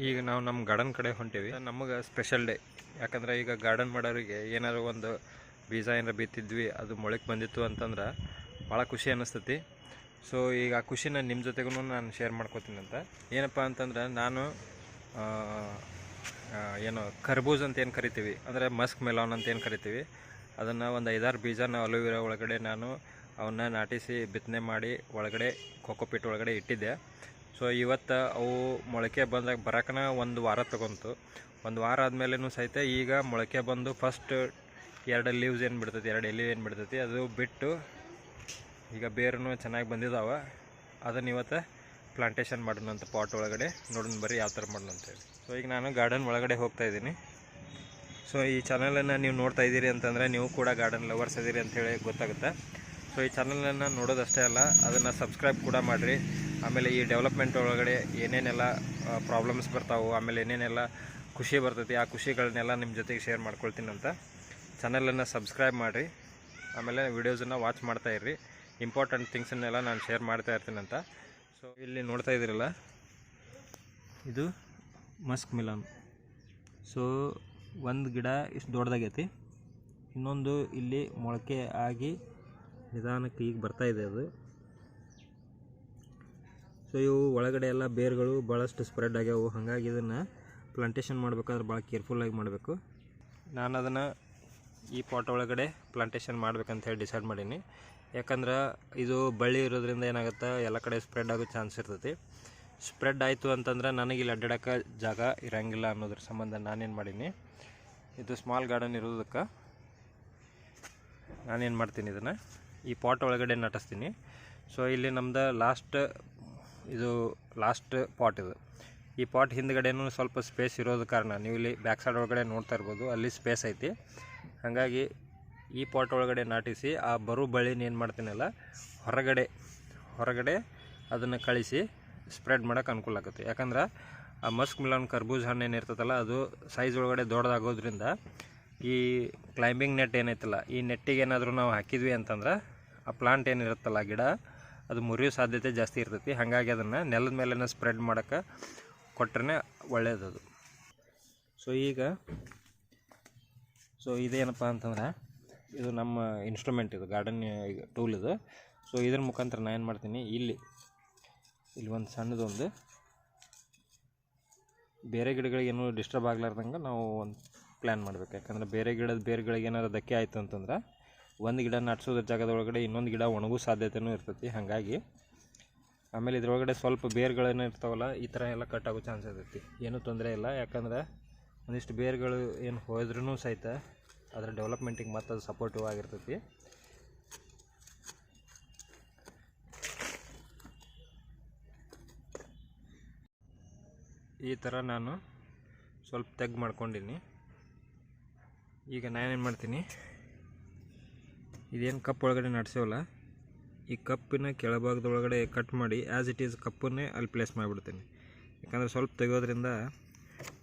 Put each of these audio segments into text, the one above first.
ಈಗ ನಾವು ನಮ್ಮ ಗಾರ್ಡನ್ ಕಡೆ ಹೊಂಟೀವಿ. ನಮಗೆ ಸ್ಪೆಷಲ್ ಡೇ, ಯಾಕಂದ್ರೆ ಈಗ ಗಾರ್ಡನ್ ಮಾಡೋರಿಗೆ ಏನಾದ್ರು ಒಂದು ಬೀಜ ಏನಾರು ಬಿತ್ತಿದ್ವಿ ಅದು ಮೊಳಕೆ ಬಂದಿತ್ತು ಅಂತಂದ್ರೆ ಭಾಳ ಖುಷಿ ಅನ್ನಿಸ್ತೈತಿ. ಸೊ ಈಗ ಆ ಖುಷಿನ ನಿಮ್ಮ ಜೊತೆಗೂ ನಾನು ಶೇರ್ ಮಾಡ್ಕೋತೀನಿ ಅಂತ. ಏನಪ್ಪ ಅಂತಂದ್ರೆ ನಾನು ಏನು ಕರ್ಬೂಜ್ ಅಂತ ಏನು ಕರಿತೀವಿ, ಅಂದರೆ ಮಸ್ಕ್ ಮೆಲಾನ್ ಅಂತ ಏನು ಕರಿತೀವಿ, ಅದನ್ನು ಒಂದು 5-6 ಬೀಜನ ಅಲೋವೆರಾ ಒಳಗಡೆ ನಾನು ಅವನ್ನ ನಾಟಿಸಿ ಬಿತ್ತನೆ ಮಾಡಿ ಒಳಗಡೆ ಕೊಕೊಪಿಟ್ ಒಳಗಡೆ ಇಟ್ಟಿದ್ದೆ. ಸೊ ಇವತ್ತು ಅವು ಮೊಳಕೆ ಬಂದಾಗ ಬರೋಕನ ಒಂದು ವಾರ ತಗೊಂತು. ಒಂದು ವಾರ ಆದಮೇಲೂ ಸಹಿತ ಈಗ ಮೊಳಕೆ ಬಂದು ಫಸ್ಟ್ 2 ಲೀವ್ಸ್ ಏನು ಬಿಡ್ತೈತಿ, 2 ಎಲೆ ಏನು ಬಿಡ್ತೈತಿ ಅದು ಬಿಟ್ಟು ಈಗ ಬೇರೂ ಚೆನ್ನಾಗಿ ಬಂದಿದ್ದಾವೆ. ಅದನ್ನು ಇವತ್ತು ಪ್ಲಾಂಟೇಶನ್ ಮಾಡೋಣ ಅಂತ ಪಾಟ್ ಒಳಗಡೆ ನೋಡೋಣ ಬರ್ರಿ ಯಾವ ಥರ ಮಾಡೋಣ ಅಂತೇಳಿ. ಸೊ ಈಗ ನಾನು ಗಾರ್ಡನ್ ಒಳಗಡೆ ಹೋಗ್ತಾಯಿದ್ದೀನಿ. ಸೊ ಈ ಚಾನಲನ್ನು ನೀವು ನೋಡ್ತಾ ಇದ್ದೀರಿ ಅಂತಂದರೆ ನೀವು ಕೂಡ ಗಾರ್ಡನ್ ಲವರ್ಸ್ ಇದ್ದೀರಿ ಅಂಥೇಳಿ ಗೊತ್ತಾಗುತ್ತೆ. ಸೊ ಈ ಚಾನಲನ್ನು ನೋಡೋದಷ್ಟೇ ಅಲ್ಲ, ಅದನ್ನು ಸಬ್ಸ್ಕ್ರೈಬ್ ಕೂಡ ಮಾಡಿರಿ. ಆಮೇಲೆ ಈ ಡೆವಲಪ್ಮೆಂಟ್ ಒಳಗಡೆ ಏನೇನೆಲ್ಲ ಪ್ರಾಬ್ಲಮ್ಸ್ ಬರ್ತಾವೆ, ಆಮೇಲೆ ಏನೇನೆಲ್ಲ ಖುಷಿ ಬರ್ತೈತಿ, ಆ ಖುಷಿಗಳನ್ನೆಲ್ಲ ನಿಮ್ಮ ಜೊತೆಗೆ ಶೇರ್ ಮಾಡ್ಕೊಳ್ತೀನಿ ಅಂತ. ಚಾನಲನ್ನು ಸಬ್ಸ್ಕ್ರೈಬ್ ಮಾಡಿರಿ, ಆಮೇಲೆ ವೀಡಿಯೋಸನ್ನು ವಾಚ್ ಮಾಡ್ತಾಯಿರ್ರಿ. ಇಂಪಾರ್ಟೆಂಟ್ ಥಿಂಗ್ಸನ್ನೆಲ್ಲ ನಾನು ಶೇರ್ ಮಾಡ್ತಾ ಇರ್ತೀನಿ ಅಂತ. ಸೊ ಇಲ್ಲಿ ನೋಡ್ತಾ ಇದ್ದೀರಲ್ಲ, ಇದು ಮಸ್ಕ್ ಮಿಲಾನ್. ಸೊ ಒಂದು ಗಿಡ ಇಷ್ಟು ದೊಡ್ಡದಾಗೈತಿ, ಇನ್ನೊಂದು ಇಲ್ಲಿ ಮೊಳಕೆ ಆಗಿ ನಿಧಾನಕ್ಕೆ ಈಗ ಬರ್ತಾಯಿದೆ ಅದು. ಸೊ ಇವು ಒಳಗಡೆ ಎಲ್ಲ ಬೇರುಗಳು ಭಾಳಷ್ಟು ಸ್ಪ್ರೆಡ್ ಆಗ್ಯಾವು. ಹಾಗಾಗಿ ಇದನ್ನು ಪ್ಲಾಂಟೇಶನ್ ಮಾಡಬೇಕಾದ್ರೆ ಭಾಳ ಕೇರ್ಫುಲ್ಲಾಗಿ ಮಾಡಬೇಕು. ನಾನು ಅದನ್ನು ಈ ಪಾಟ್ ಒಳಗಡೆ ಪ್ಲಾಂಟೇಶನ್ ಮಾಡ್ಬೇಕಂತ ಹೇಳಿ ಡಿಸೈಡ್ ಮಾಡೀನಿ. ಯಾಕಂದ್ರೆ ಇದು ಬಳ್ಳಿ ಇರೋದ್ರಿಂದ ಏನಾಗುತ್ತೆ, ಎಲ್ಲ ಕಡೆ ಸ್ಪ್ರೆಡ್ ಆಗೋ ಚಾನ್ಸ್ ಇರ್ತೈತಿ. ಸ್ಪ್ರೆಡ್ ಆಯಿತು ಅಂತಂದ್ರೆ ನನಗೆ ಇಲ್ಲಿ ಅಡ್ಡಾಡೋಕ್ಕೆ ಜಾಗ ಇರೋಂಗಿಲ್ಲ ಅನ್ನೋದ್ರ ಸಂಬಂಧ ನಾನೇನು ಮಾಡೀನಿ, ಇದು ಸ್ಮಾಲ್ ಗಾರ್ಡನ್ ಇರೋದಕ್ಕೆ ನಾನೇನು ಮಾಡ್ತೀನಿ, ಇದನ್ನು ಈ ಪಾಟ್ ಒಳಗಡೆ ನಟಿಸ್ತೀನಿ. ಸೊ ಇಲ್ಲಿ ನಮ್ದು ಲಾಸ್ಟ್ ಪಾಟ್ ಇದು. ಈ ಪಾಟ್ ಹಿಂದ್ಗಡೆನೂ ಸ್ವಲ್ಪ ಸ್ಪೇಸ್ ಇರೋದ ಕಾರಣ ನೀವು ಇಲ್ಲಿ ಬ್ಯಾಕ್ ಸೈಡ್ ಒಳಗಡೆ ನೋಡ್ತಾ ಇರ್ಬೋದು, ಅಲ್ಲಿ ಸ್ಪೇಸ್ ಐತಿ. ಹಾಗಾಗಿ ಈ ಪಾಟ್ ಒಳಗಡೆ ನಾಟಿಸಿ ಆ ಬರೋ ಬಳ್ಳಿನ ಏನು ಮಾಡ್ತೀನಲ್ಲ ಹೊರಗಡೆ ಅದನ್ನು ಕಳಿಸಿ ಸ್ಪ್ರೆಡ್ ಮಾಡೋಕೆ ಅನುಕೂಲ ಆಗುತ್ತೆ. ಯಾಕಂದ್ರೆ ಆ ಮಸ್ಕ್ ಮಿಲಾನ್ ಕರ್ಬೂಜ್ ಹಣ್ಣು ಏನಿರ್ತದಲ್ಲ ಅದು ಸೈಜ್ ಒಳಗಡೆ ದೊಡ್ಡದಾಗೋದ್ರಿಂದ ಈ ಕ್ಲೈಂಬಿಂಗ್ ನೆಟ್ ಏನೈತಲ್ಲ, ಈ ನೆಟ್ಟಿಗೆ ಏನಾದರೂ ನಾವು ಹಾಕಿದ್ವಿ ಅಂತಂದ್ರೆ ಆ ಪ್ಲಾಂಟ್ ಏನಿರುತ್ತಲ್ಲ ಗಿಡ ಅದು ಮುರಿಯೋ ಸಾಧ್ಯತೆ ಜಾಸ್ತಿ ಇರ್ತೈತಿ. ಹಾಗಾಗಿ ಅದನ್ನು ನೆಲದ ಮೇಲೆ ಸ್ಪ್ರೆಡ್ ಮಾಡೋಕ್ಕೆ ಕೊಟ್ಟರೆ ಒಳ್ಳೆಯದದು. ಸೊ ಇದೇನಪ್ಪ ಅಂತಂದ್ರೆ ಇದು ನಮ್ಮ ಇನ್ಸ್ಟ್ರೂಮೆಂಟ್, ಇದು ಗಾರ್ಡನ್ ಟೂಲ್ ಇದು. ಸೊ ಇದ್ರ ಮುಖಾಂತರ ನಾನು ಏನು ಮಾಡ್ತೀನಿ, ಇಲ್ಲಿ ಒಂದು ಸಣ್ಣದೊಂದು ಬೇರೆ ಗಿಡಗಳಿಗೆ ಏನೂ ಡಿಸ್ಟರ್ಬ್ ಆಗ್ಲಾರ್ದಂಗೆ ನಾವು ಒಂದು ಪ್ಲ್ಯಾನ್ ಮಾಡಬೇಕು. ಯಾಕಂದರೆ ಬೇರೆ ಬೇರುಗಳಿಗೆ ಏನಾದ್ರು ಧಕ್ಕೆ ಆಯಿತು ಅಂತಂದ್ರೆ ಒಂದು ಗಿಡ ನಟ್ಸೋದ್ರ ಜಾಗದೊಳಗಡೆ ಇನ್ನೊಂದು ಗಿಡ ಒಣಗೋ ಸಾಧ್ಯತೆಯೂ ಇರ್ತೈತಿ. ಹಾಗಾಗಿ ಆಮೇಲೆ ಇದ್ರೊಳಗಡೆ ಸ್ವಲ್ಪ ಬೇರುಗಳೇನೋ ಇರ್ತಾವಲ್ಲ, ಈ ಥರ ಎಲ್ಲ ಕಟ್ ಆಗೋ ಚಾನ್ಸ್ ಇರ್ತೈತಿ. ಏನೂ ತೊಂದರೆ ಇಲ್ಲ, ಯಾಕಂದ್ರೆ ಒಂದಿಷ್ಟು ಬೇರುಗಳು ಏನು ಹೋದ್ರೂ ಸಹಿತ ಅದರ ಡೆವಲಪ್ಮೆಂಟಿಗೆ ಮತ್ತು ಅದು ಸಪೋರ್ಟಿವ್ ಆಗಿರ್ತೈತಿ. ಈ ಥರ ನಾನು ಸ್ವಲ್ಪ ತೆಗ್ ಮಾಡ್ಕೊಂಡಿನಿ. ಈಗ ನಾನೇನು ಮಾಡ್ತೀನಿ, ಇದೇನು ಕಪ್ ಒಳಗಡೆ ನಡ್ಸೇವಲ್ಲ, ಈ ಕಪ್ಪಿನ ಕೆಳಭಾಗದೊಳಗಡೆ ಕಟ್ ಮಾಡಿ ಆ್ಯಸ್ ಇಟ್ ಈಸ್ ಕಪ್ಪನ್ನೇ ಅಲ್ಲಿ ಪ್ಲೇಸ್ ಮಾಡಿಬಿಡ್ತೀನಿ. ಯಾಕಂದರೆ ಸ್ವಲ್ಪ ತೆಗೋದ್ರಿಂದ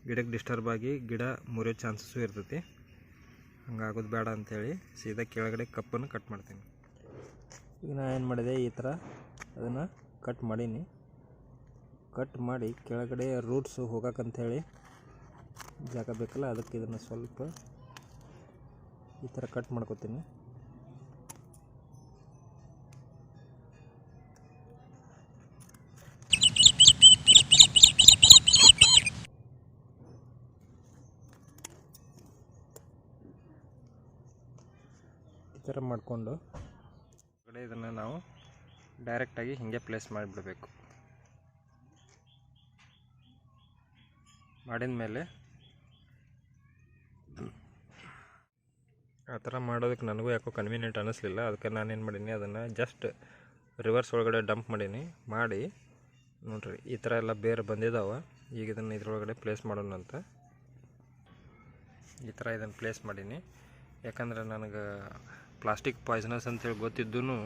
ಗಿಡಕ್ಕೆ ಡಿಸ್ಟರ್ಬ್ ಆಗಿ ಗಿಡ ಮುರಿಯೋ ಚಾನ್ಸಸ್ಸು ಇರ್ತೈತಿ. ಹಂಗಾಗೋದು ಬೇಡ ಅಂಥೇಳಿ ಸೀದಾ ಕೆಳಗಡೆ ಕಪ್ಪನ್ನು ಕಟ್ ಮಾಡ್ತೀನಿ. ಈಗ ನಾನು ಏನು ಮಾಡಿದೆ, ಈ ಥರ ಅದನ್ನು ಕಟ್ ಮಾಡೀನಿ. ಕಟ್ ಮಾಡಿ ಕೆಳಗಡೆ ರೂಟ್ಸು ಹೋಗೋಕ್ಕಂಥೇಳಿ ಜಾಗ ಬೇಕಲ್ಲ, ಅದಕ್ಕೆ ಇದನ್ನು ಸ್ವಲ್ಪ ಈ ಥರ ಕಟ್ ಮಾಡ್ಕೊತೀನಿ. ಈ ಥರ ಮಾಡಿಕೊಂಡು ಇದನ್ನು ನಾವು ಡೈರೆಕ್ಟಾಗಿ ಹೀಗೆ ಪ್ಲೇಸ್ ಮಾಡಿಬಿಡಬೇಕು. ಮಾಡಿದ ಮೇಲೆ ಆ ಥರ ಮಾಡೋದಕ್ಕೆ ನನಗೂ ಯಾಕೋ ಕನ್ವೀನಿಯೆಂಟ್ ಅನ್ನಿಸ್ಲಿಲ್ಲ. ಅದಕ್ಕೆ ನಾನೇನು ಮಾಡೀನಿ, ಅದನ್ನು ಜಸ್ಟ್ ರಿವರ್ಸ್ ಒಳಗಡೆ ಡಂಪ್ ಮಾಡೀನಿ. ಮಾಡಿ ನೋಡಿರಿ ಈ ಥರ ಎಲ್ಲ ಬೇರೆ ಬಂದಿದ್ದಾವೆ. ಈಗ ಇದನ್ನು ಇದ್ರೊಳಗಡೆ ಪ್ಲೇಸ್ ಮಾಡೋಣ ಅಂತ ಈ ಥರ ಇದನ್ನು ಪ್ಲೇಸ್ ಮಾಡೀನಿ. ಯಾಕಂದರೆ ನನಗೆ ಪ್ಲಾಸ್ಟಿಕ್ ಪಾಯ್ಸನಸ್ ಅಂತೇಳಿ ಗೊತ್ತಿದ್ದೂ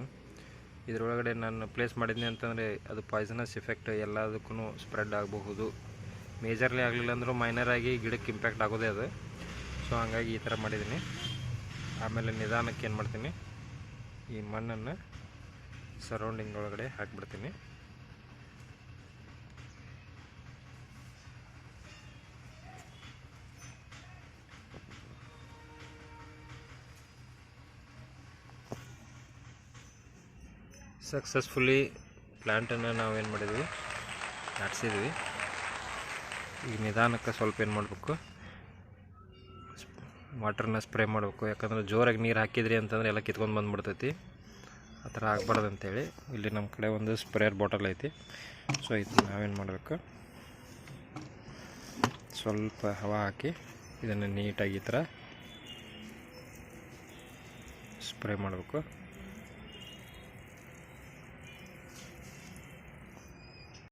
ಇದರೊಳಗಡೆ ನಾನು ಪ್ಲೇಸ್ ಮಾಡಿದ್ನಿ ಅಂತಂದರೆ ಅದು ಪಾಯ್ಸನಸ್ ಎಫೆಕ್ಟ್ ಎಲ್ಲದಕ್ಕೂ ಸ್ಪ್ರೆಡ್ ಆಗಬಹುದು. ಮೇಜರ್ಲಿ ಆಗಲಿಲ್ಲ ಅಂದರೂ ಮೈನರಾಗಿ ಗಿಡಕ್ಕೆ ಇಂಪ್ಯಾಕ್ಟ್ ಆಗೋದೇ ಅದು. ಸೊ ಹಾಗಾಗಿ ಈ ಥರ ಮಾಡಿದ್ದೀನಿ. ಆಮೇಲೆ ನಿಧಾನಕ್ಕೆ ಏನು ಮಾಡ್ತೀನಿ, ಈ ಮಣ್ಣನ್ನು ಸರೌಂಡಿಂಗ್ ಒಳಗಡೆ ಹಾಕಿಬಿಡ್ತೀನಿ. ಸಕ್ಸಸ್ಫುಲಿ ಪ್ಲ್ಯಾಂಟನ್ನು ನಾವೇನು ಮಾಡಿದ್ವಿ, ನಾಟಿಸಿದ್ವಿ. ಈಗ ನಿಧಾನಕ್ಕೆ ಸ್ವಲ್ಪ ಏನು ಮಾಡಬೇಕು, ವಾಟರ್ನ ಸ್ಪ್ರೇ ಮಾಡಬೇಕು. ಯಾಕಂದ್ರೆ ಜೋರಾಗಿ ನೀರು ಹಾಕಿದ್ರಿ ಅಂತಂದರೆ ಎಲ್ಲ ಕಿತ್ಕೊಂಡು ಬಂದುಬಿಡ್ತೈತಿ. ಆ ಥರ ಆಗಬಾರ್ದು ಅಂತೇಳಿ ಇಲ್ಲಿ ನಮ್ಮ ಕಡೆ ಒಂದು ಸ್ಪ್ರೇಯರ್ ಬಾಟಲ್ ಐತಿ. ಸೊ ಇದು ನಾವೇನು ಮಾಡಬೇಕು, ಸ್ವಲ್ಪ ಹವಾ ಹಾಕಿ ಇದನ್ನು ನೀಟಾಗಿ ಈ ಥರ ಸ್ಪ್ರೇ ಮಾಡಬೇಕು.